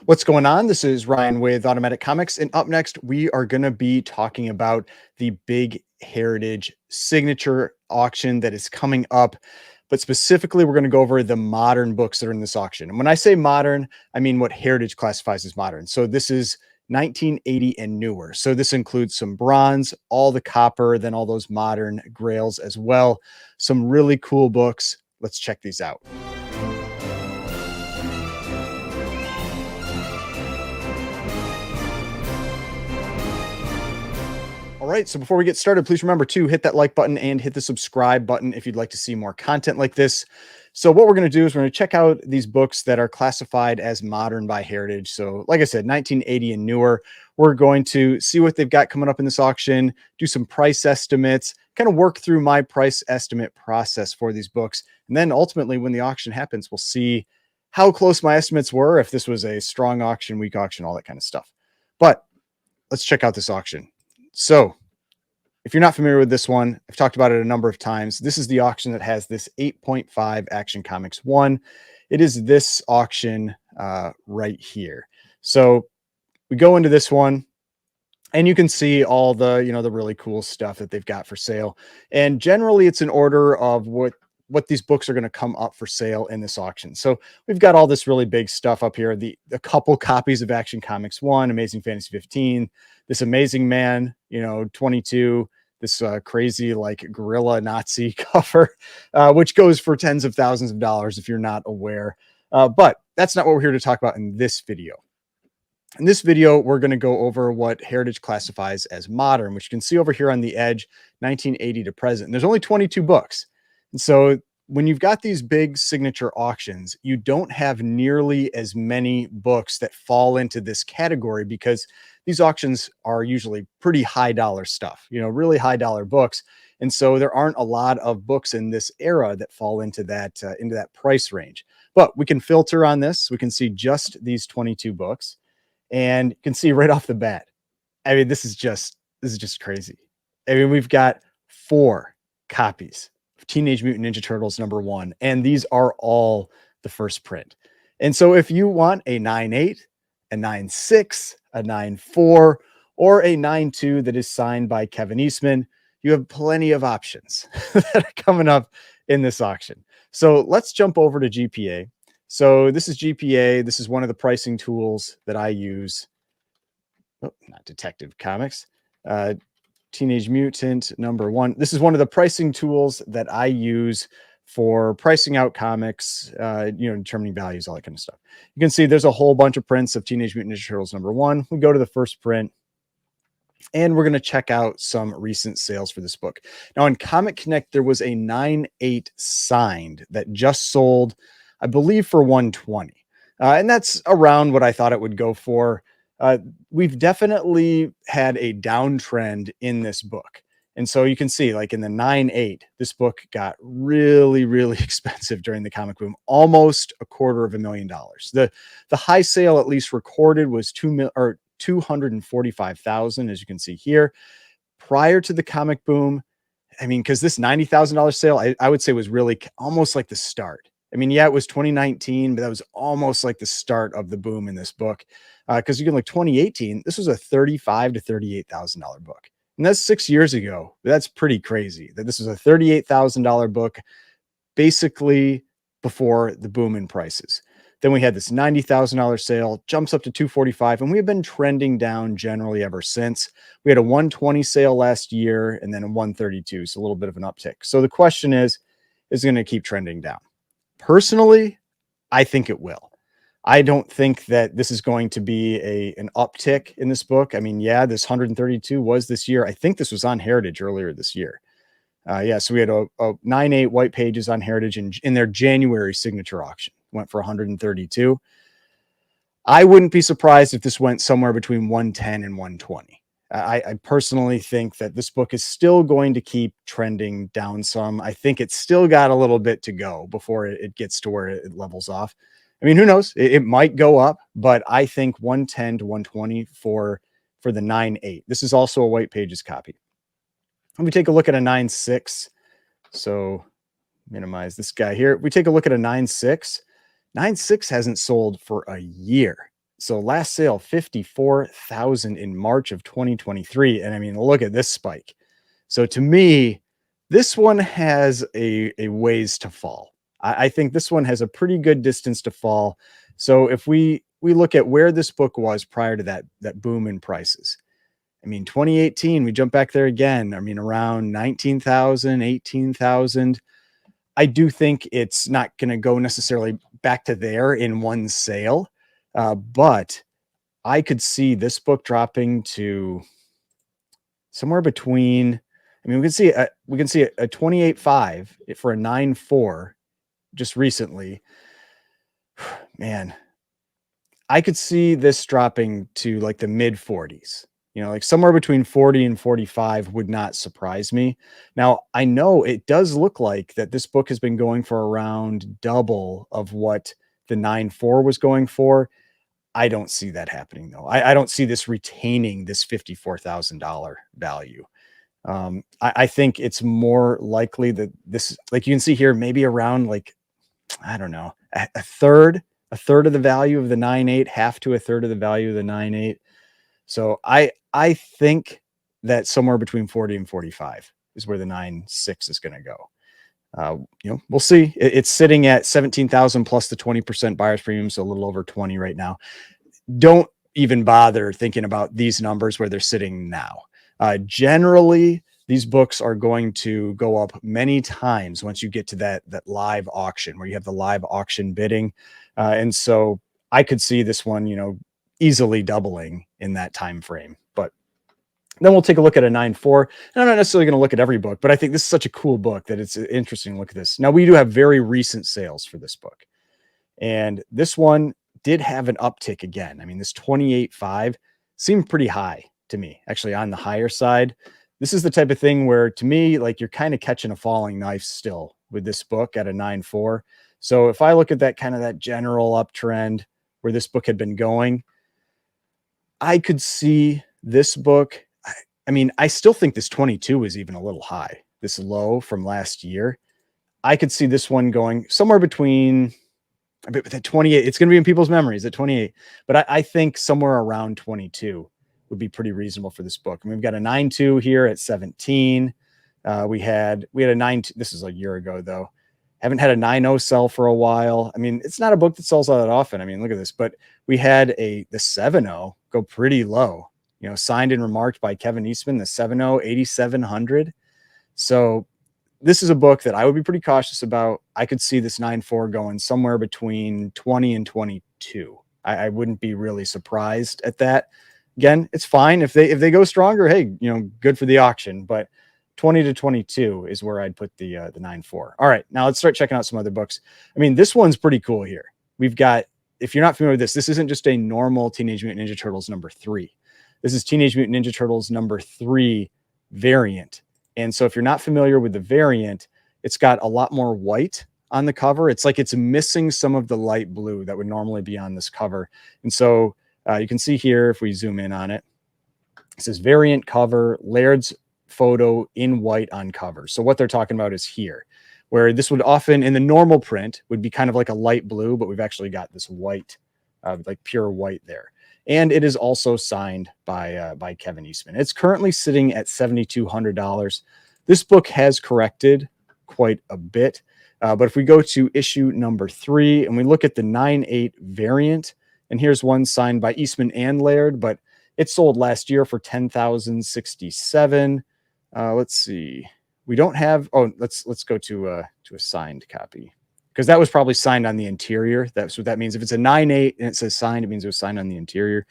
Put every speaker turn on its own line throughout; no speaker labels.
What's going on? This is Ryan with Automatic Comics, and up next, we are going to be talking about the big Heritage signature auction that is coming up. But specifically, we're going to go over the modern books that are in this auction. And when I say modern, I mean what Heritage classifies as modern. So this is 1980 and newer. So this includes some bronze, all the copper, then all those modern grails as well. Some really cool books. Let's check these out. All right. So before we get started, please remember to hit that like button and hit the subscribe button if you'd like to see more content like this. So what we're going to do is we're going to check out these books that are classified as modern by Heritage. So like I said, 1980 and newer. We're going to see what they've got coming up in this auction, do some price estimates, kind of work through my price estimate process for these books. And then ultimately, when the auction happens, we'll see how close my estimates were, if this was a strong auction, weak auction, all that kind of stuff. But let's check out this auction. So if you're not familiar with this one, I've talked about it a number of times. This is the auction that has this 8.5 Action Comics 1. It is this auction right here. So we go into this one and you can see all the, the really cool stuff that they've got for sale. And generally it's an order of what these books are going to come up for sale in this auction. So we've got all this really big stuff up here. A couple copies of Action Comics 1, Amazing Fantasy 15, this Amazing Man, 22, this crazy like gorilla Nazi cover, which goes for tens of thousands of dollars if you're not aware. But that's not what we're here to talk about in this video. In this video, we're going to go over what Heritage classifies as modern, which you can see over here on the edge, 1980 to present. And there's only 22 books. And so when you've got these big signature auctions, you don't have nearly as many books that fall into this category because these auctions are usually pretty high dollar stuff, really high dollar books. And so there aren't a lot of books in this era that fall into that price range. But we can filter on this. We can see just these 22 books, and you can see right off the bat. I mean, this is just crazy. I mean, we've got 4 copies of Teenage Mutant Ninja Turtles #1, and these are all the first print. And so if you want a 9.8, a 9.6, a 9.4, or a 9.2 that is signed by Kevin Eastman, you have plenty of options that are coming up in this auction. So let's jump over to GPA. So this is GPA. This is one of the pricing tools that I use. Oh, not Detective Comics. Teenage Mutant #1. This is one of the pricing tools that I use for pricing out comics, determining values, all that kind of stuff. You can see there's a whole bunch of prints of Teenage Mutant Ninja Turtles #1. We go to the first print, and we're going to check out some recent sales for this book. Now, on Comic Connect, there was a 9.8 signed that just sold, I believe, for $120. And that's around what I thought it would go for. We've definitely had a downtrend in this book. And so you can see, like in the 9.8, this book got really, really expensive during the comic boom, almost $250,000. The high sale, at least recorded, was $245,000, as you can see here. Prior to the comic boom, I mean, because this $90,000 sale, I would say was really almost like the start. I mean, yeah, it was 2019, but that was almost like the start of the boom in this book. Because you can look 2018, this was a $35,000 to $38,000 book. And that's 6 years ago. That's pretty crazy that this was a $38,000 book, basically before the boom in prices. Then we had this $90,000 sale, jumps up to $245,000, and we have been trending down generally ever since. We had a $120 sale last year, and then a $132, so a little bit of an uptick. So the question is it going to keep trending down? Personally, I think it will. I don't think that this is going to be an uptick in this book. I mean, yeah, this 132 was this year. I think this was on Heritage earlier this year. So we had a 9.8 white pages on Heritage in their January signature auction. Went for 132. I wouldn't be surprised if this went somewhere between 110 and 120. I personally think that this book is still going to keep trending down some. I think it's still got a little bit to go before it gets to where it levels off. I mean, who knows? It might go up, but I think 110 to 120 for the 9.8. This is also a white pages copy. Let me take a look at a 9.6. So minimize this guy here. We take a look at a 9.6. 9.6 hasn't sold for a year. So last sale 54,000 in March of 2023, and I mean, look at this spike. So to me, this one has a ways to fall. I think this one has a pretty good distance to fall. So if we look at where this book was prior to that boom in prices, I mean, 2018, we jump back there again. I mean, around 19,000, 18,000. I do think it's not going to go necessarily back to there in one sale, but I could see this book dropping to somewhere between. I mean, we can see a 28.5 for a 9.4 just recently. Man, I could see this dropping to like the mid 40s. You know, like somewhere between 40 and 45 would not surprise me. Now, I know it does look like that this book has been going for around double of what the 9.4 was going for. I don't see that happening though. I don't see this retaining this $54,000 value. I think it's more likely that this, like you can see here, maybe around like, I don't know, a third of the value of the 9.8, half to a third of the value of the 9.8. So I think that somewhere between 40 and 45 is where the 9.6 is going to go. You know, we'll see. It's sitting at 17,000 plus the 20% buyer's premium, so a little over 20 right now. Don't even bother thinking about these numbers where they're sitting now. Generally, these books are going to go up many times once you get to that live auction where you have the live auction bidding. And so I could see this one, you know, easily doubling in that time frame. But then we'll take a look at a 9.4. And I'm not necessarily going to look at every book, but I think this is such a cool book that it's interesting to look at this. Now, we do have very recent sales for this book. And this one did have an uptick again. I mean, this 28.5 seemed pretty high to me, actually on the higher side. This is the type of thing where to me, like you're kind of catching a falling knife still with this book at a 9.4. So if I look at that kind of that general uptrend where this book had been going, I could see this book. I mean, I still think this 22 is even a little high, this low from last year. I could see this one going somewhere between, but at 28, it's going to be in people's memories at 28, but I think somewhere around 22 would be pretty reasonable for this book. And we've got a 9.2 here at 17. We had a 9. This is a year ago though. Haven't had a 9.0 sell for a while. I mean, it's not a book that sells all that often. I mean, look at this, but we had the 7.0 go pretty low, you know, signed and remarked by Kevin Eastman, the 7.0, 8,700. So this is a book that I would be pretty cautious about. I could see this 9.4 going somewhere between 20 and 22. I wouldn't be really surprised at that. Again, it's fine if they go stronger. Hey, you know, good for the auction. But 20 to 22 is where I'd put the 9.4. All right, now let's start checking out some other books. I mean, this one's pretty cool here. We've got, if you're not familiar with this isn't just a normal Teenage Mutant Ninja Turtles #3. This is Teenage Mutant Ninja Turtles #3 variant. And so if you're not familiar with the variant, it's got a lot more white on the cover. It's like it's missing some of the light blue that would normally be on this cover. And so you can see here, if we zoom in on it, it says variant cover, Laird's photo in white on cover. So what they're talking about is here, where this would often in the normal print would be kind of like a light blue, but we've actually got this white, like pure white there. And it is also signed by Kevin Eastman. It's currently sitting at $7,200. This book has corrected quite a bit. But if we go to issue #3 and we look at the 9.8 variant, and here's one signed by Eastman and Laird, but it sold last year for $10,067. Let's see. We don't have. Oh, let's go to a signed copy, because that was probably signed on the interior. That's what that means. If it's a 9.8 and it says signed, it means it was signed on the interior.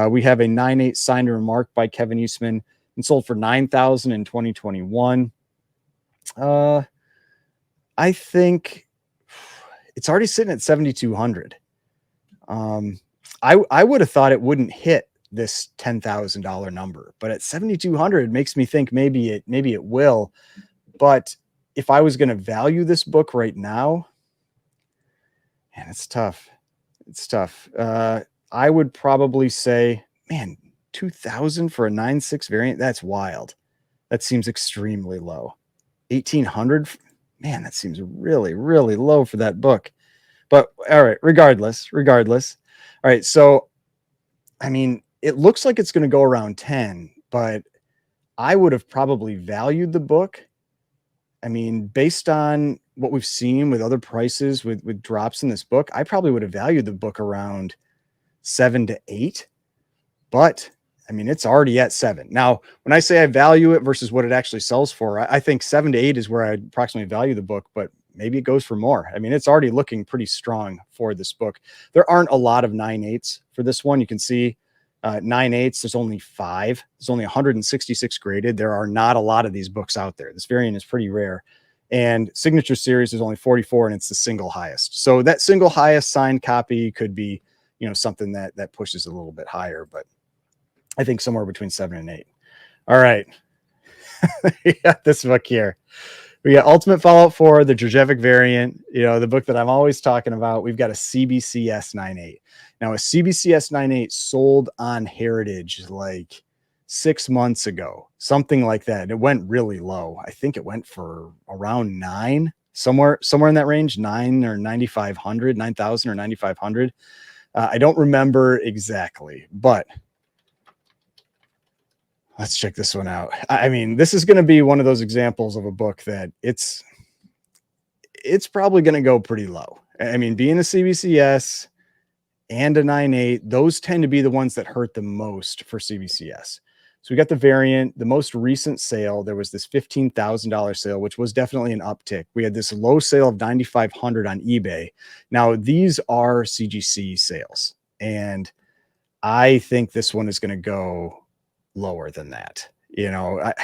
We have a 9.8 signed and remarked by Kevin Eastman and sold for $9,000 in 2021. I think it's already sitting at 7,200. I would have thought it wouldn't hit this $10,000 number, but at 7,200 makes me think maybe it will. But if I was going to value this book right now, man, it's tough. It's tough. I would probably say, man, 2,000 for a 9.6 variant. That's wild. That seems extremely low. 1,800. Man, that seems really, really low for that book. But all right, regardless. All right, so I mean, it looks like it's going to go around 10, but I would have probably valued the book. I mean, based on what we've seen with other prices with drops in this book, I probably would have valued the book around 7 to 8, but I mean, it's already at 7. Now, when I say I value it versus what it actually sells for, I think 7 to 8 is where I approximately value the book, but maybe it goes for more. I mean, it's already looking pretty strong for this book. There aren't a lot of 9/8 for this one. You can see 9/8, there's only 5. There's only 166 graded. There are not a lot of these books out there. This variant is pretty rare. And signature series is only 44, and it's the single highest. So that single highest signed copy could be, something that pushes a little bit higher, but I think somewhere between 7 and 8. All right. We got this book here. We got Ultimate Fallout 4, the Drajevic variant, the book that I'm always talking about. We've got a CBCS 9/8. Now, a CBCS 9/8 sold on Heritage like 6 months ago, something like that. It went really low. I think it went for around 9, somewhere in that range, 9 or 9,500, 9,000 or 9,500. I don't remember exactly, but let's check this one out. I mean, this is going to be one of those examples of a book that it's probably going to go pretty low. I mean, being a CBCS and a 9/8, those tend to be the ones that hurt the most for CBCS. So we got the variant, the most recent sale. There was this $15,000 sale, which was definitely an uptick. We had this low sale of 9,500 on eBay. Now these are CGC sales, and I think this one is going to go lower than that. I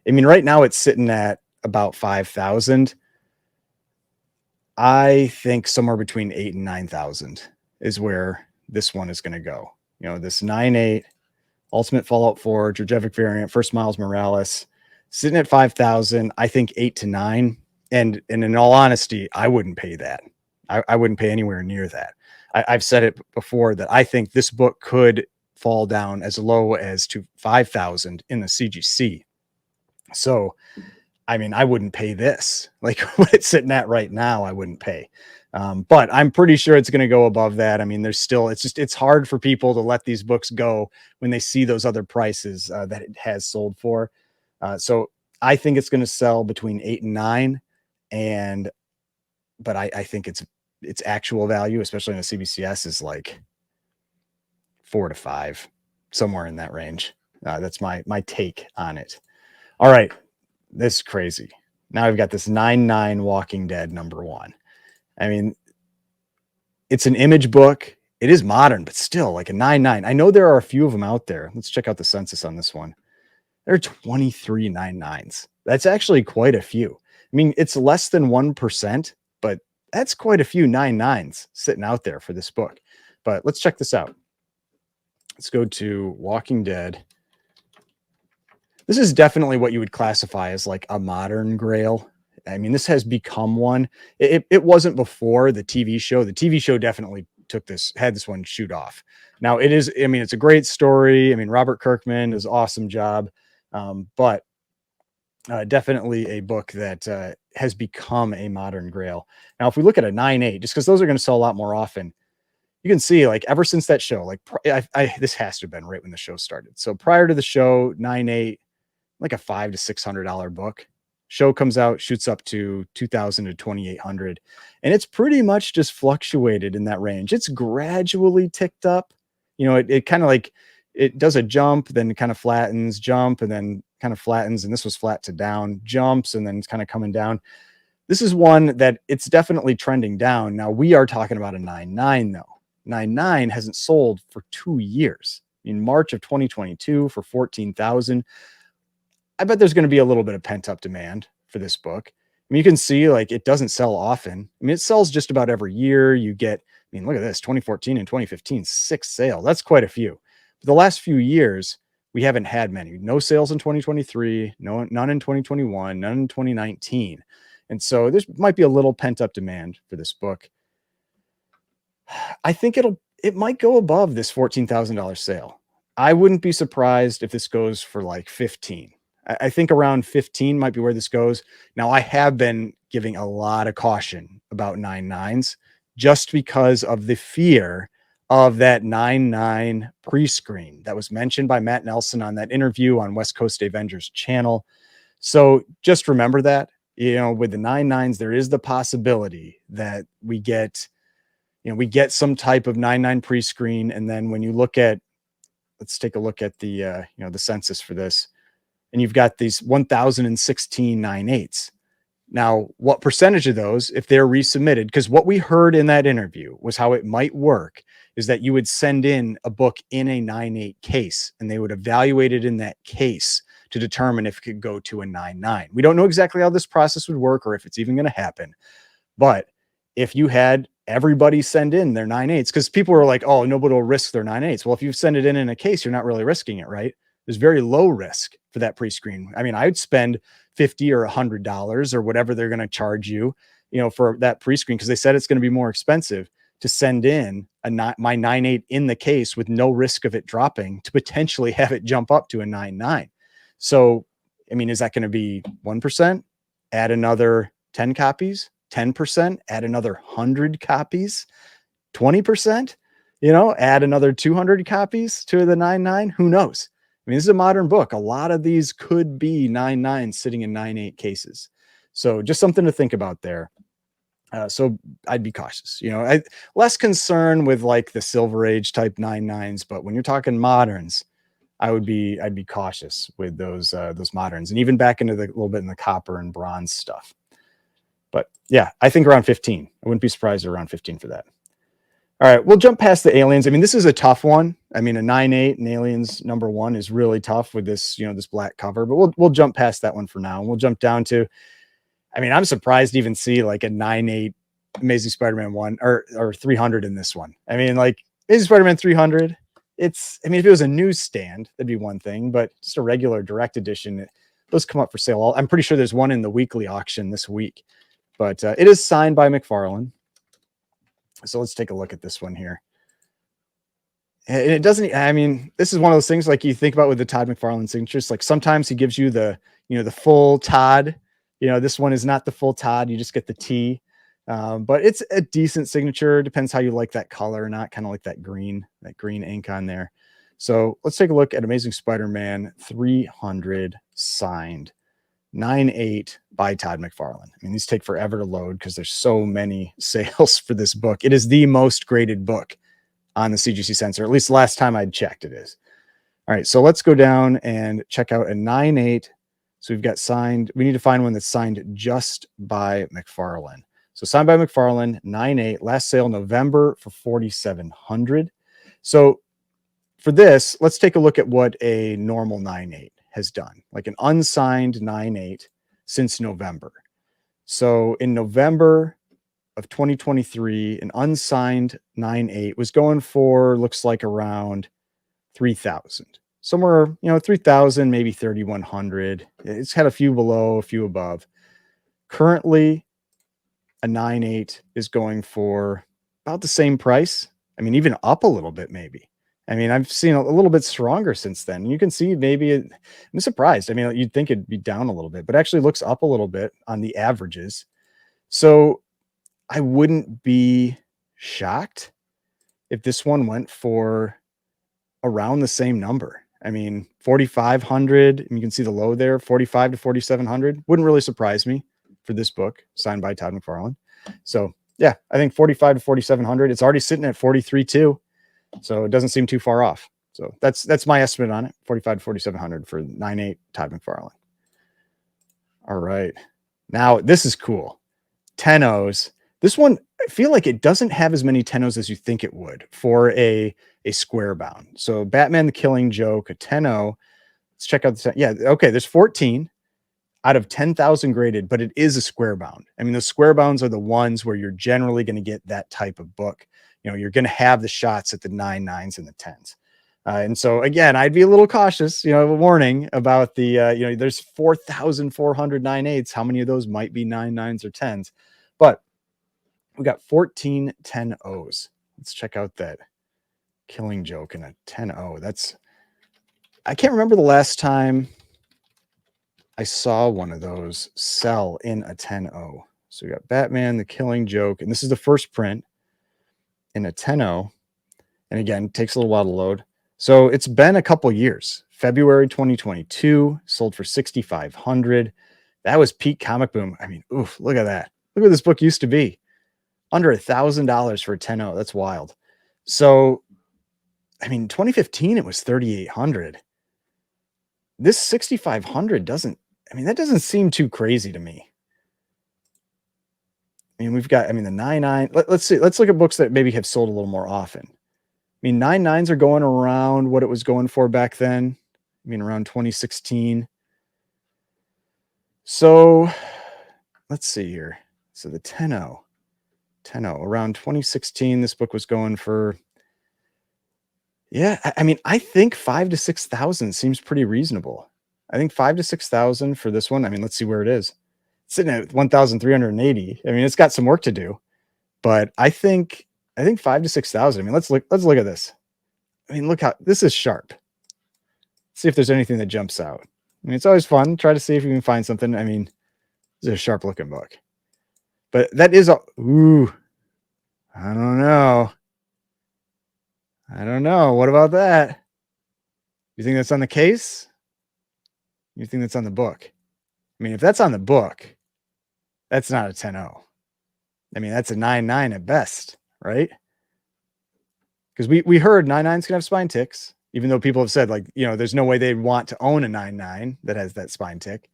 mean, right now it's sitting at about 5,000. I think somewhere between 8 and 9,000 is where this one is going to go. This 9/8 Ultimate Fallout 4 Drajevic variant, first Miles Morales, sitting at 5,000. I think 8 to 9. And in all honesty, I wouldn't pay that. I wouldn't pay anywhere near that. I've said it before that I think this book could fall down as low as to 5,000 in the CGC. So, I mean, I wouldn't pay this. Like what it's sitting at right now, I wouldn't pay. But I'm pretty sure it's going to go above that. I mean, it's hard for people to let these books go when they see those other prices that it has sold for. So I think it's going to sell between 8 and 9. But I think its actual value, especially in a CBCS, is like 4 to 5, somewhere in that range. That's my take on it. All right. This is crazy. Now I've got this 9/9 Walking Dead #1. I mean, it's an image book. It is modern, but still like a 9/9. I know there are a few of them out there. Let's check out the census on this one. There are 23 9/9s. That's actually quite a few. I mean, it's less than 1%, but that's quite a few 9/9s sitting out there for this book. But let's check this out. Let's go to Walking Dead. This is definitely what you would classify as like a modern grail. I mean, this has become one. It wasn't before the TV show. The TV show definitely had this one shoot off. Now it is, I mean, it's a great story. I mean, Robert Kirkman does an awesome job. But definitely a book that has become a modern grail. Now, if we look at a 9/8, just because those are going to sell a lot more often, you can see like ever since that show, like this has to have been right when the show started. So prior to the show, 9/8, like a $500 to $600 book. Show comes out, shoots up to 2,000 to 2,800, and it's pretty much just fluctuated in that range. It's gradually ticked up. It kind of like it does a jump, then kind of flattens, jump, and then kind of flattens. And this was flat to down, jumps, and then it's kind of coming down. This is one that it's definitely trending down. Now we are talking about a 9/9 though. 9/9 hasn't sold for 2 years. In March of 2022 for 14,000. I bet there's going to be a little bit of pent up demand for this book. I mean, you can see like it doesn't sell often. I mean, it sells just about every year. You get, I mean, look at this 2014 and 2015, 6 sales. That's quite a few. But the last few years, we haven't had many. No sales in 2023, none in 2021, none in 2019. And so there might be a little pent up demand for this book. I think it might go above this $14,000 sale. I wouldn't be surprised if this goes for like 15. I think around 15 might be where this goes. Now, I have been giving a lot of caution about 9/9s just because of the fear of that 9-9 pre-screen that was mentioned by Matt Nelson on that interview on West Coast Avengers channel. So just remember that, with the 9-9s, there is the possibility that we get some type of 9-9 pre-screen. And then when you look at, let's take a look at the, the census for this, and you've got these 1,016 9/8s. Now, what percentage of those, if they're resubmitted, because what we heard in that interview was how it might work is that you would send in a book in a 9/8 case and they would evaluate it in that case to determine if it could go to a 9/9. We don't know exactly how this process would work or if it's even going to happen. But if you had everybody send in their 9/8s, because people were like, oh, nobody will risk their 9/8s. Well, if you send it in a case, you're not really risking it, right? There's very low risk for that pre-screen. I mean, I'd spend $50 or $100 or whatever they're going to charge you, for that pre-screen, because they said it's going to be more expensive to send in my 9/8 in the case with no risk of it dropping to potentially have it jump up to a 9/9. So, I mean, is that going to be 1%? Add another 10 copies, 10%, add another 100 copies, 20%, add another 200 copies to the 9/9. Who knows? I mean, this is a modern book. A lot of these could be 9/9 sitting in 9/8 cases. So just something to think about there. So I'd be cautious, less concerned with like the Silver Age type 9/9s, but when you're talking moderns, I'd be cautious with those moderns, and even back into the little bit in the copper and bronze stuff. But yeah, I think around 15. I wouldn't be surprised around 15 for that. All right, we'll jump past the aliens. I mean, this is a tough one. I mean, a 9/8 and aliens #1 is really tough with this, this black cover, but we'll jump past that one for now. And we'll jump down to, I mean, I'm surprised to even see like a 9/8 Amazing Spider-Man 1 or 300 in this one. I mean, like Amazing Spider-Man 300, I mean, if it was a newsstand, that'd be one thing, but just a regular direct edition, those come up for sale. I'm pretty sure there's one in the weekly auction this week, but it is signed by McFarlane. So let's take a look at this one here. And it doesn't, I mean, this is one of those things like you think about with the Todd McFarlane signatures. Like sometimes he gives you the full Todd. This one is not the full Todd. You just get the T. But it's a decent signature. Depends how you like that color or not. Kind of like that green ink on there. So let's take a look at Amazing Spider-Man 300 signed 9/8 by Todd McFarlane. I mean, these take forever to load because there's so many sales for this book. It is the most graded book on the CGC sensor. At least last time I'd checked, it is. All right, so let's go down and check out a 9/8. So we've got signed. We need to find one that's signed just by McFarlane. So signed by McFarlane, 9/8, last sale November for $4,700. So for this, let's take a look at what a normal 9/8 has done, like an unsigned 9/8 since November. So in November of 2023, an unsigned 9/8 was going for, looks like around 3,000, somewhere, 3,000, maybe 3,100. It's had a few below, a few above. Currently, a 9/8 is going for about the same price. I mean, even up a little bit, maybe. I mean, I've seen a little bit stronger since then. You can see maybe I'm surprised. I mean, you'd think it'd be down a little bit, but actually looks up a little bit on the averages. So I wouldn't be shocked if this one went for around the same number. I mean, 4,500, and you can see the low there, 45 to 4,700. Wouldn't really surprise me for this book signed by Todd McFarlane. So yeah, I think 45 to 4,700. It's already sitting at 43.2. So it doesn't seem too far off. So that's my estimate on it. 45 to 4,700 for 9/8 Todd McFarlane. All right. Now this is cool. 10-Os. This one, I feel like it doesn't have as many 10-Os as you think it would for a square bound. So Batman the Killing Joke, a 10-O. Let's check out the, yeah, okay, there's 14 out of 10,000 graded, but it is a square bound. I mean, the square bounds are the ones where you're generally going to get that type of book. You're going to have the shots at the 9/9s and the 10s. And so again, I'd be a little cautious, a warning about the, there's 4,400 9/8s. How many of those might be 9/9s or 10s? But we got 14 10-Os. Let's check out that Killing Joke in a 10-O. I can't remember the last time I saw one of those sell in a 10-O. So we got Batman, the Killing Joke, and this is the first print in a 10-O. And again, it takes a little while to load. So it's been a couple years. February 2022, sold for 6,500. That was peak comic boom. I mean, oof, look at that. Look what this book used to be. Under $1,000 for a 10.0. That's wild. So, I mean, 2015, it was 3,800. This 6,500 doesn't, I mean, that doesn't seem too crazy to me. I mean, we've got, I mean, the 9.9. Let's see. Let's look at books that maybe have sold a little more often. I mean, 9.9s are going around what it was going for back then. I mean, around 2016. So let's see here. So the 10.0, around 2016, this book was going for, yeah, I mean, I think 5,000 to 6,000 seems pretty reasonable. I think 5,000 to 6,000 for this one. I mean, let's see where it is. It's sitting at 1,380. I mean, it's got some work to do, but I think 5,000 to 6,000. I mean, let's look at this. I mean, look how this is sharp. See if there's anything that jumps out. I mean, it's always fun. Try to see if you can find something. I mean, this is a sharp looking book, but that is a, ooh, I don't know. What about that? You think that's on the case? You think that's on the book? I mean, if that's on the book, that's not a 10.0. I mean, that's a 9.9 at best, right? Because we heard 9.9s can have spine ticks, even though people have said, like, you know, there's no way they'd want to own a 9.9 that has that spine tick.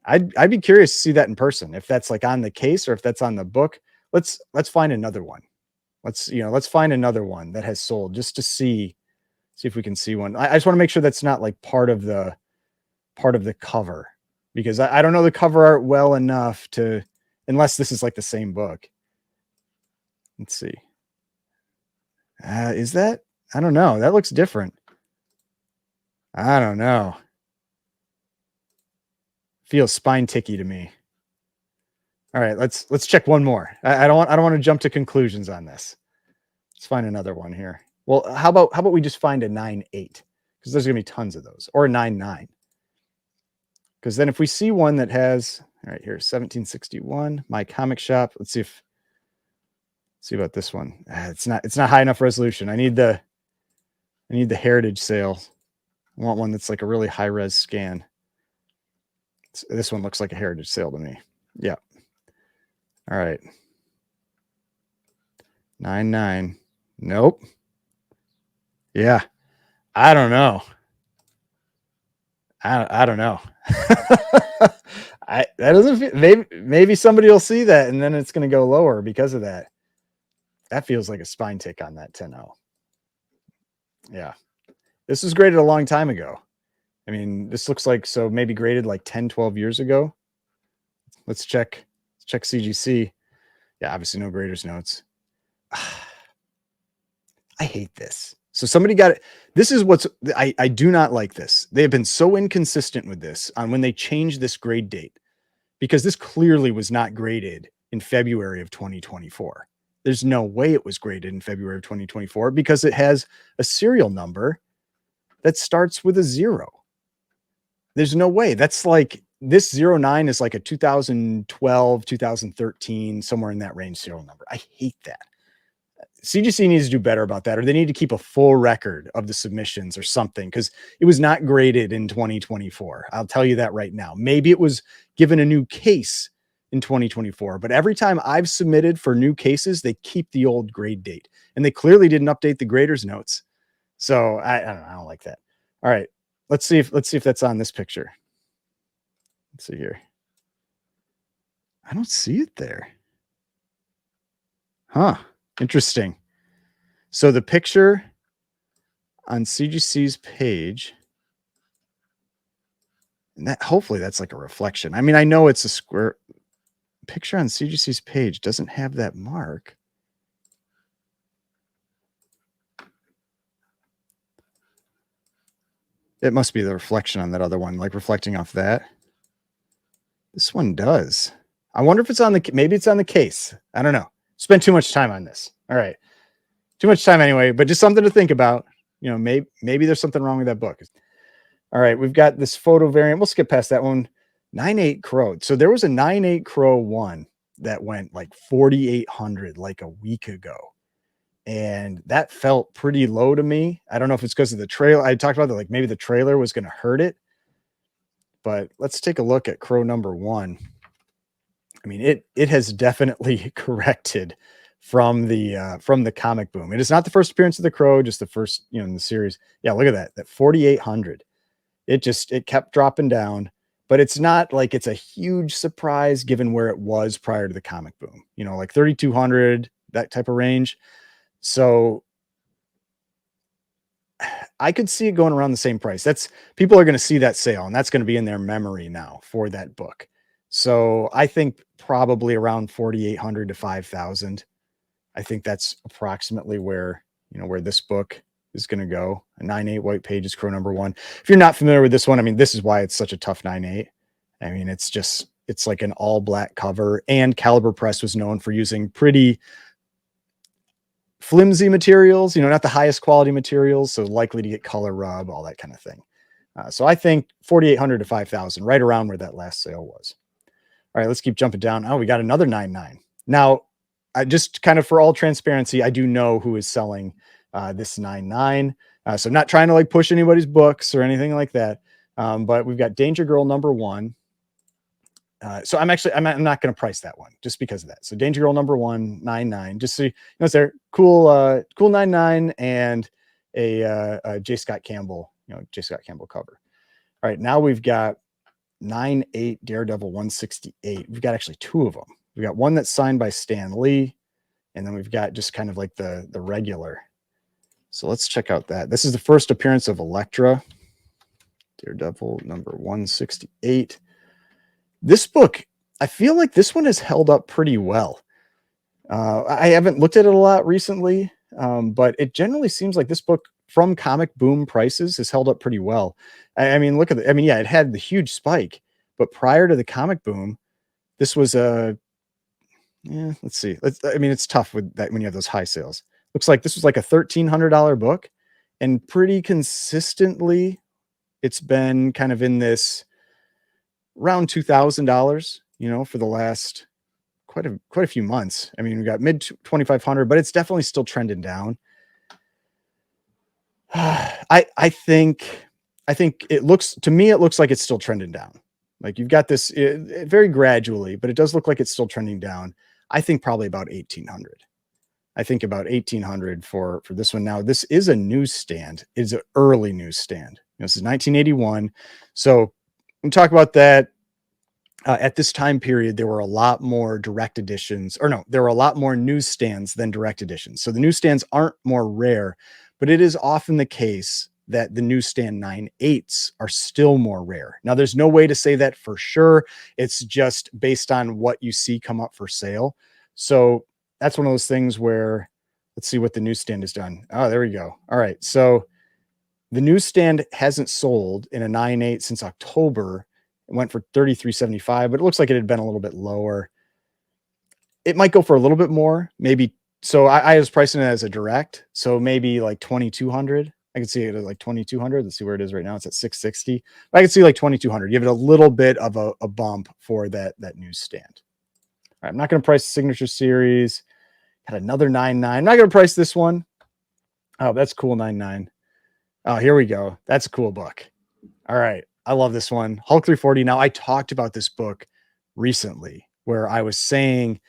I'd be curious to see that in person, if that's like on the case or if that's on the book. Let's find another one. Let's find another one that has sold just to see if we can see one. I just want to make sure that's not like part of the cover, because I don't know the cover art well enough to, unless this is like the same book. Let's see. Is that? I don't know. That looks different. I don't know. Feels spine ticky to me. All right, let's check one more. I don't want to jump to conclusions on this. Let's find another one here. Well, how about we just find a 9.8, because there's gonna be tons of those, or a 9.9. Because then if we see one that has, all right, here, 1761, My Comic Shop. Let's see about this one. It's not high enough resolution. I need the heritage sale. I want one that's like a really high res scan. This one looks like a heritage sale to me. Yeah. All right. 9.9. Nope. Yeah. I don't know. I don't know. That doesn't feel, maybe somebody will see that and then it's going to go lower because of that. That feels like a spine tick on that 10.0. Yeah. This was graded a long time ago. I mean, this looks like, so maybe graded like 10, 12 years ago. Let's check CGC. Yeah, obviously no grader's notes. I hate this. So somebody got it. This is what's, I do not like this. They have been so inconsistent with this on when they changed this grade date, because this clearly was not graded in February of 2024. There's no way it was graded in February of 2024 because it has a serial number that starts with a 0. There's no way. That's like, this 09 is like a 2012, 2013, somewhere in that range serial number. I hate that. CGC needs to do better about that, or they need to keep a full record of the submissions or something, because it was not graded in 2024. I'll tell you that right now. Maybe it was given a new case in 2024, but every time I've submitted for new cases, they keep the old grade date, and they clearly didn't update the grader's notes. So I don't like that. All right, let's see if that's on this picture. Let's see here. I don't see it there. Huh. Interesting. So the picture on CGC's page, and that, hopefully that's like a reflection. I mean, I know it's a square. Picture on CGC's page doesn't have that mark. It must be the reflection on that other one, like reflecting off that. This one does. I wonder if it's on the, maybe it's on the case. I don't know. Spent too much time on this. All right. Too much time anyway, but just something to think about. You know, maybe there's something wrong with that book. All right, we've got this photo variant. We'll skip past that one. 9.8 Crow. So there was a 9.8 Crow one that went like 4,800 like a week ago. and that felt pretty low to me. I don't know if it's because of the trailer. I talked about that, like maybe the trailer was going to hurt it, but let's take a look at Crow number one. I mean, it has definitely corrected from the comic boom. It is not the first appearance of the Crow, just the first, in the series. Yeah, look at that. That 4,800. It kept dropping down, but it's not like it's a huge surprise given where it was prior to the comic boom. Like 3,200, that type of range. So I could see it going around the same price. People are going to see that sale, and that's going to be in their memory now for that book. So I think probably around 4,800 to 5,000. I think that's approximately where this book is going to go. A 9.8 white pages, Crow number one. If you're not familiar with this one, I mean, this is why it's such a tough 9.8. I mean, it's like an all black cover, and Caliber Press was known for using pretty flimsy materials, not the highest quality materials. So likely to get color rub, all that kind of thing. So I think 4,800 to 5,000, right around where that last sale was. All right, let's keep jumping down. Oh, we got another 9.9. Now, I just kind of for all transparency, I do know who is selling this 9.9. So I'm not trying to like push anybody's books or anything like that. But we've got Danger Girl number one. So I'm not going to price that one just because of that. So Danger Girl number one, 9.9. Just so you know, it's there. Cool 9.9 and a J. Scott Campbell, J. Scott Campbell cover. All right, now we've got 9.8 Daredevil 168. We've got actually two of them. We've got one that's signed by Stan Lee, and then we've got just kind of like the regular. So let's check out that. This is the first appearance of Elektra. Daredevil number 168. This book, I feel like this one has held up pretty well. I haven't looked at it a lot recently, but it generally seems like this book from comic boom prices has held up pretty well. I mean, look at it. I mean, yeah, it had the huge spike, but prior to the comic boom, this was let's see. I mean, it's tough with that when you have those high sales. Looks like this was like a $1,300 book, and pretty consistently, it's been kind of in this around $2,000, for the last quite a few months. I mean, we got mid 2,500, but it's definitely still trending down. I think it looks like it's still trending down. Like you've got this very gradually, but it does look like it's still trending down. I think probably about 1,800. I think about 1,800 for this one. Now, this is a newsstand. It's an early newsstand. This is 1981. So we talk about that. At this time period, there were a lot more direct editions, or no, there were a lot more newsstands than direct editions. So the newsstands aren't more rare, but it is often the case that the newsstand 9.8s are still more rare. Now, there's no way to say that for sure. It's just based on what you see come up for sale. So that's one of those things where, let's see what the newsstand has done. Oh, there we go. All right. So the newsstand hasn't sold in a 9.8 since October. It went for $33.75, but it looks like it had been a little bit lower. It might go for a little bit more, maybe. So I was pricing it as a direct, so maybe like 2,200. I can see it at like 2,200. Let's see where it is right now. It's at 660. I can see like 2,200. Give it a little bit of a bump for that newsstand. All right, I'm not going to price the Signature Series. Got another 9.9. I'm not going to price this one. Oh, that's cool. 9.9. Oh, here we go. That's a cool book. All right. I love this one. Hulk 340. Now, I talked about this book recently where I was saying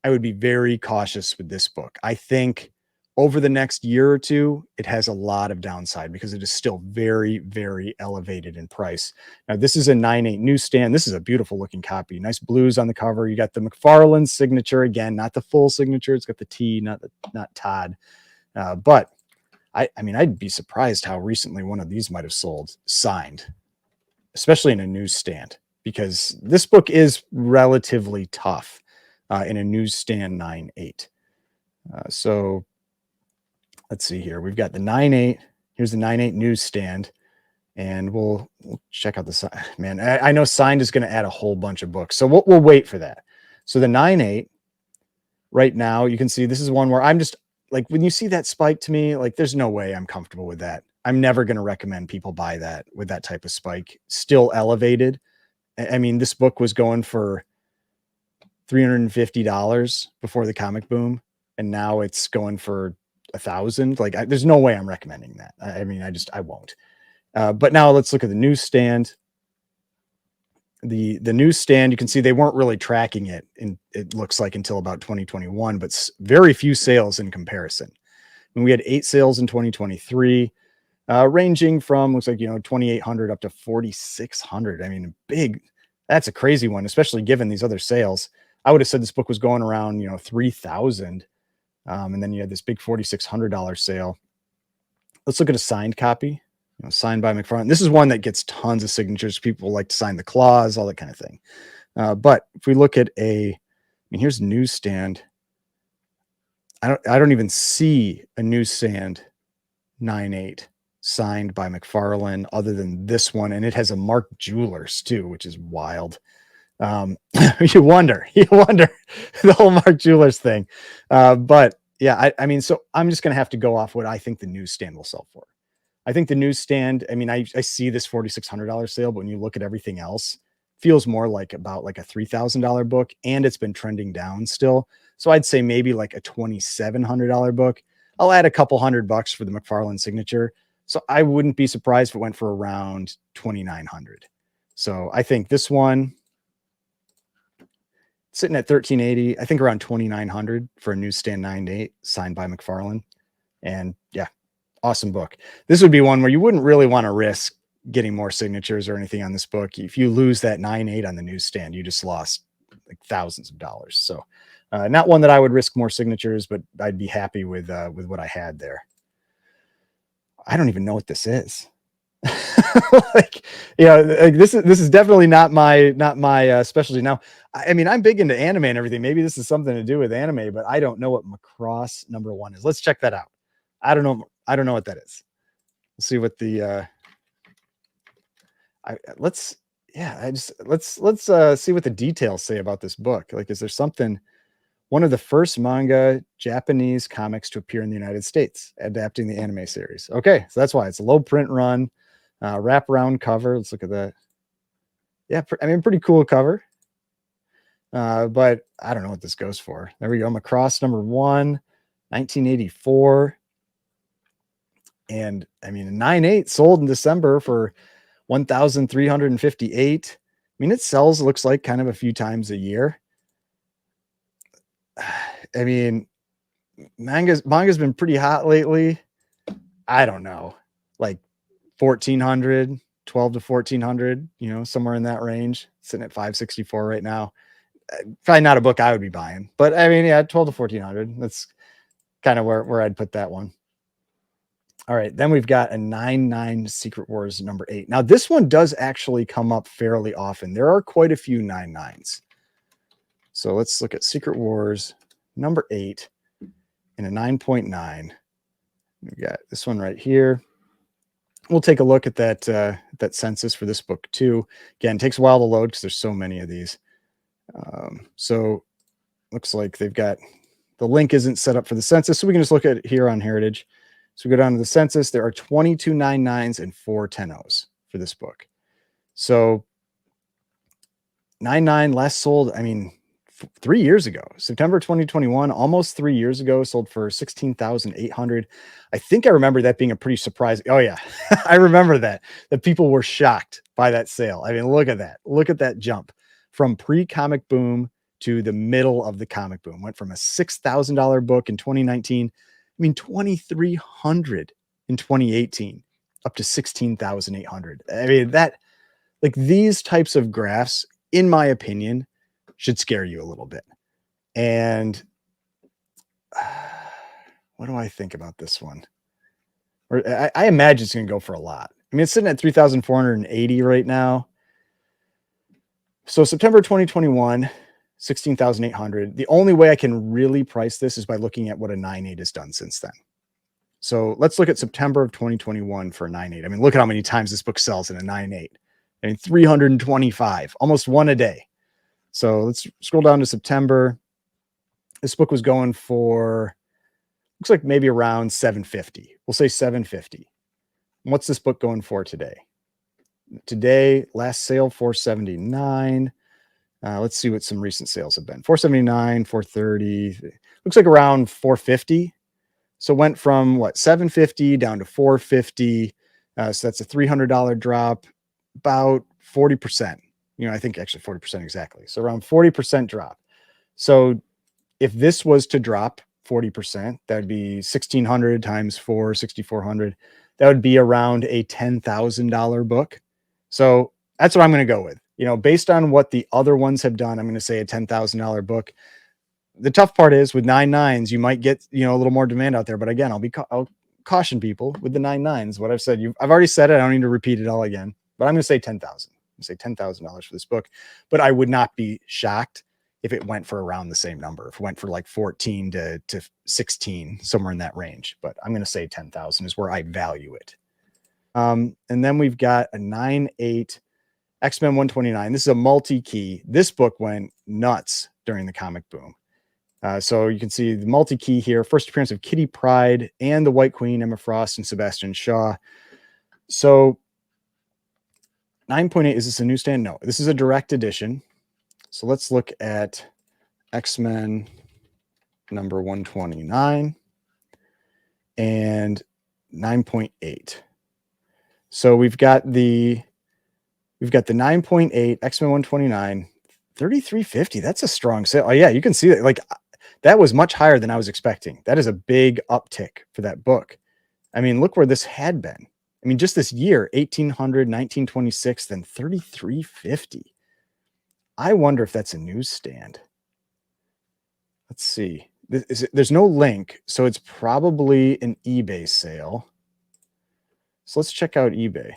I would be very cautious with this book. I think over the next year or two, it has a lot of downside because it is still very, very elevated in price. Now, this is a 9.8 newsstand. This is a beautiful looking copy. Nice blues on the cover. You got the McFarlane signature. Again, not the full signature. It's got the T, not Todd. But I mean, I'd be surprised how recently one of these might have sold signed, especially in a newsstand, because this book is relatively tough in a newsstand 9.8. So let's see here. We've got the 9.8. Here's the 9.8 newsstand, and we'll check out the sign. Man, I know signed is going to add a whole bunch of books, so we'll wait for that. So the 9.8 right now, you can see this is one where I'm just like, when you see that spike to me, like there's no way I'm comfortable with that. I'm never going to recommend people buy that with that type of spike still elevated. I mean, this book was going for $350 before the comic boom, and now it's going for 1,000. Like, there's no way I'm recommending that. I mean, I won't. But now let's look at the newsstand. The newsstand, you can see they weren't really tracking it, and it looks like until about 2021, but very few sales in comparison. And we had 8 sales in 2023, ranging from, looks like, 2,800 up to 4,600. I mean, that's a crazy one, especially given these other sales. I would have said this book was going around, 3,000. And then you had this big $4,600 sale. Let's look at a signed copy, signed by McFarlane. This is one that gets tons of signatures. People like to sign the clause, all that kind of thing. But if we look at here's newsstand. I don't even see a newsstand 9.8 signed by McFarlane other than this one. And it has a Mark Jewelers too, which is wild. You wonder the whole Mark Jewelers thing. But yeah, I mean, so I'm just going to have to go off what I think the newsstand will sell for. I think the newsstand, I mean, I see this $4,600 sale, but when you look at everything else, feels more like about like a $3,000 book, and it's been trending down still. So I'd say maybe like a $2,700 book. I'll add a couple $100 for the McFarlane signature. So I wouldn't be surprised if it went for around 2,900. So I think this one sitting at 1,380, I think around 2,900 for a newsstand 9.8 signed by McFarlane. And yeah, awesome book. This would be one where you wouldn't really want to risk getting more signatures or anything on this book. If you lose that 9.8 on the newsstand, you just lost like thousands of dollars. So not one that I would risk more signatures, but I'd be happy with what I had there. I don't even know what this is. Like, this is definitely not my specialty. Now, I mean, I'm big into anime and everything. Maybe this is something to do with anime, but I don't know what Macross #1 is. Let's check that out. I don't know what that is. Let's see what the let's see what the details say about this book. Like, is there something? One of the first manga Japanese comics to appear in the United States, adapting the anime series. Okay, so that's why it's a low print run, wraparound cover. Let's look at that. Yeah, I mean, pretty cool cover. But I don't know what this goes for. There we go. Macross #1, 1984. And I mean, 9.8 sold in December for 1,358. I mean, it sells, looks like, kind of a few times a year. I mean, manga's been pretty hot lately. I don't know, like 1,400, 12 to 1,400, somewhere in that range. Sitting at 564 right now. Probably not a book I would be buying, but I mean, yeah, 12 to 1,400. That's kind of where I'd put that one. All right, then we've got a 9.9 Secret Wars #8. Now, this one does actually come up fairly often. There are quite a few 9.9s. So let's look at Secret Wars #8 and a 9.9. We've got this one right here. We'll take a look at that census for this book too. Again, it takes a while to load because there's so many of these. So looks like they've got the link isn't set up for the census, so we can just look at it here on Heritage. So we go down to the census. There are 22 9.9s and 4 10.0s for this book. So 9.9 last sold, I mean, 3 years ago, September 2021, almost 3 years ago, sold for 16,800. I think I remember that being a pretty surprising. Oh yeah, I remember that people were shocked by that sale. I mean, look at that. Look at that jump from pre-comic boom to the middle of the comic boom. Went from a $6,000 book in 2019. I mean, 2,300 in 2018, up to 16,800. I mean, that, like, these types of graphs, in my opinion, should scare you a little bit. And what do I think about this one? Or I imagine it's going to go for a lot. I mean, it's sitting at 3,480 right now. So September 2021, 16,800. The only way I can really price this is by looking at what a 9.8 has done since then. So let's look at September of 2021 for a 9.8. I mean, look at how many times this book sells in a 9.8. I mean, 325, almost one a day. So let's scroll down to September. This book was going for, looks like maybe around 750. We'll say 750. What's this book going for today? Today, last sale, 479. Let's see what some recent sales have been. 479, 430. Looks like around 450. So it went from what, 750 down to 450. So that's a $300 drop, about 40%. I think actually 40% exactly. So around 40% drop. So if this was to drop 40%, that would be 1,600 times 4, 6,400. That would be around a $10,000 book. So that's what I'm going to go with. Based on what the other ones have done, I'm going to say a $10,000 book. The tough part is with 9.9s, you might get, a little more demand out there. But again, I'll caution people with the 9.9s. What I've said, I've already said it. I don't need to repeat it all again, but I'm going to say 10,000. I'm going to say $10,000 for this book, but I would not be shocked if it went for around the same number, if it went for like 14 to 16, somewhere in that range. But I'm going to say 10,000 is where I value it. And then we've got a 9.8 X-Men 129. This is a multi-key. This book went nuts during the comic boom. So you can see the multi-key here. First appearance of Kitty Pryde and the White Queen, Emma Frost and Sebastian Shaw. So 9.8, is this a newsstand? No, this is a direct edition. So let's look at X-Men number 129 and 9.8. So we've got the 9.8 X-Men 129, 3,350. That's a strong sale. Oh yeah, you can see that. Like, that was much higher than I was expecting. That is a big uptick for that book. I mean, look where this had been. I mean, just this year, 1,800, 1,926, then 3,350. I wonder if that's a newsstand. Let's see. There's no link, so it's probably an eBay sale. So let's check out eBay.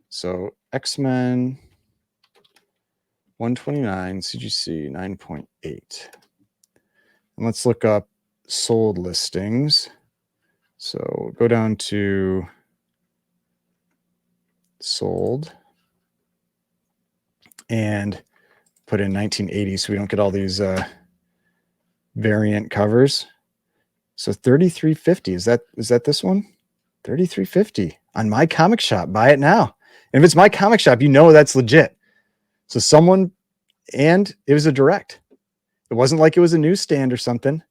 So X-Men 129 CGC 9.8. And let's look up sold listings. So go down to sold and put in 1980 so we don't get all these variant covers. So 3,350. Is that this one? 3,350 on My Comic Shop. Buy it now. And if it's My Comic Shop, that's legit. So and it was a direct. It wasn't like it was a newsstand or something.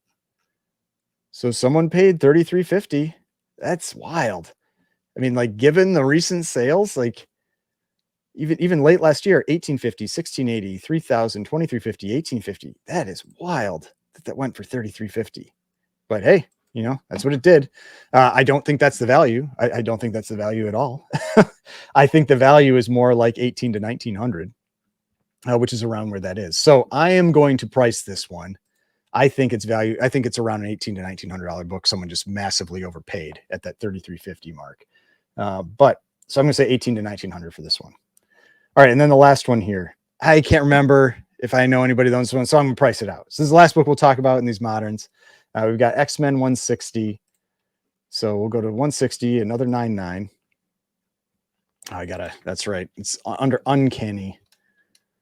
So someone paid 3,350. That's wild. I mean, like, given the recent sales, like even late last year, 1,850, 1,680, 3,000, 2,350, 1,850. That is wild that went for 3,350. But hey, that's what it did. I don't think that's the value. I don't think that's the value at all. I think the value is more like 1,800 to 1,900, which is around where that is. So I am going to price this one. I think it's value. I think it's around an $1,800 to $1,900 book. Someone just massively overpaid at that 3,350 mark. But so I'm going to say 1,800 to 1,900 for this one. All right. And then the last one here, I can't remember if I know anybody that owns this one, so I'm going to price it out. So this is the last book we'll talk about in these moderns. We've got X-Men 160. So we'll go to 160, another 9.9. That's right. It's under Uncanny.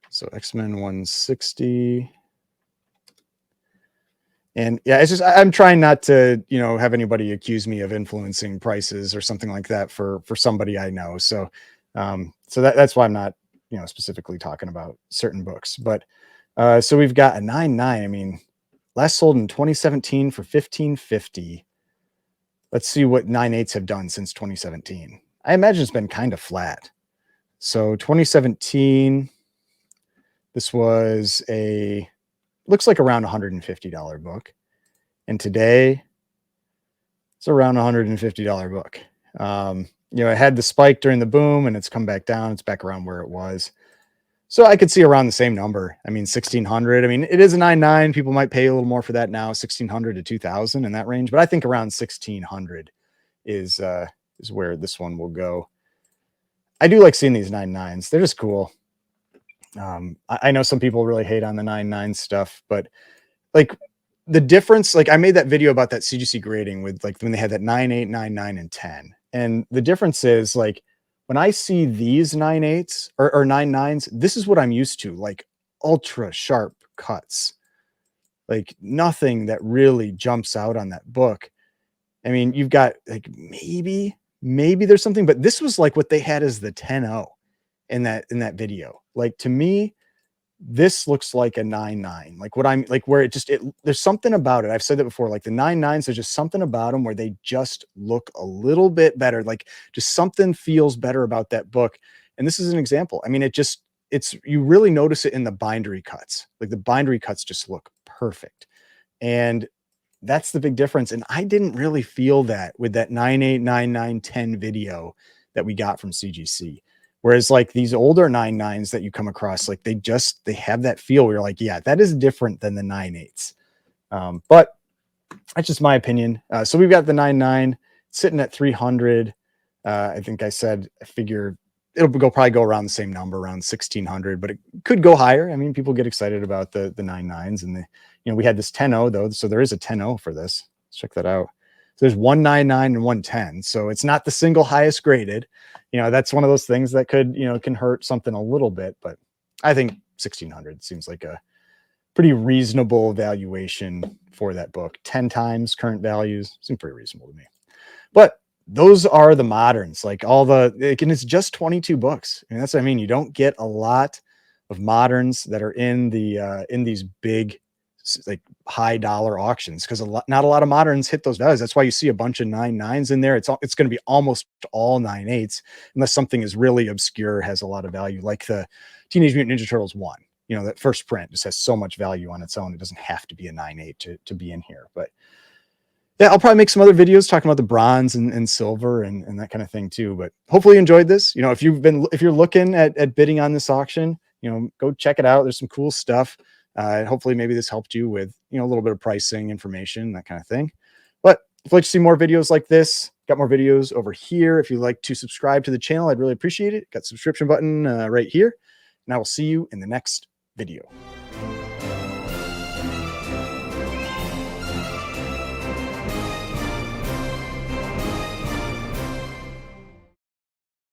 So X-Men 160. And yeah, it's just, I'm trying not to, have anybody accuse me of influencing prices or something like that for somebody I know. So, that's why I'm not, specifically talking about certain books, but, so we've got a 9.9. I mean, last sold in 2017 for 1,550. Let's see what 9.8s have done since 2017. I imagine it's been kind of flat. So 2017, this was looks like around $150 book. And today it's around $150 book. It had the spike during the boom and it's come back down. It's back around where it was. So I could see around the same number. I mean, 1,600. I mean, it is a 9.9. People might pay a little more for that now, 1,600 to 2,000 in that range. But I think around 1,600 is where this one will go. I do like seeing these 9.9s. They're just cool. I know some people really hate on the 9.9 stuff, but like the difference, like I made that video about that CGC grading with like when they had that 9.8, 9.9, and 10. And the difference is like when I see these 9.8s or 9.9s, this is what I'm used to, like ultra sharp cuts, like nothing that really jumps out on that book. I mean, you've got like maybe there's something, but this was like what they had as the 10.0 in that video. Like to me, this looks like a 9.9. Like what I'm like, where there's something about it. I've said that before. Like the 9.9s, there's just something about them where they just look a little bit better. Like just something feels better about that book. And this is an example. I mean, you really notice it in the bindery cuts. Like the bindery cuts just look perfect. And that's the big difference. And I didn't really feel that with that 9.8, 9.9, 10 video that we got from CGC. Whereas like these older 9.9s that you come across, like they have that feel where you're like, yeah, that is different than the 9.8s. But that's just my opinion. So we've got the 9.9 sitting at 300. I think I figure it'll probably go around the same number, around 1,600, but it could go higher. I mean, people get excited about the 9.9s, and we had this 10.0 though, so there is a 10.0 for this. Let's check that out. So there's 199 and 110. So it's not the single highest graded. That's one of those things that can hurt something a little bit, but I think 1,600 seems like a pretty reasonable valuation for that book. 10 times current values seem pretty reasonable to me. But those are the moderns, like and it's just 22 books. And that's what I mean. You don't get a lot of moderns that are in these big, like high dollar auctions, because not a lot of moderns hit those values. That's why you see a bunch of 9.9s in there. It's going to be almost all 9.8s, unless something is really obscure, has a lot of value, like the Teenage Mutant Ninja Turtles 1. That first print just has so much value on its own. It doesn't have to be a 9.8 to be in here. But yeah, I'll probably make some other videos talking about the bronze and silver and that kind of thing too. But hopefully you enjoyed this. If you're looking at bidding on this auction, go check it out. There's some cool stuff. Hopefully maybe this helped you with, a little bit of pricing information, that kind of thing. But if you'd like to see more videos like this, got more videos over here. If you'd like to subscribe to the channel, I'd really appreciate it. Got the subscription button right here. And I will see you in the next video.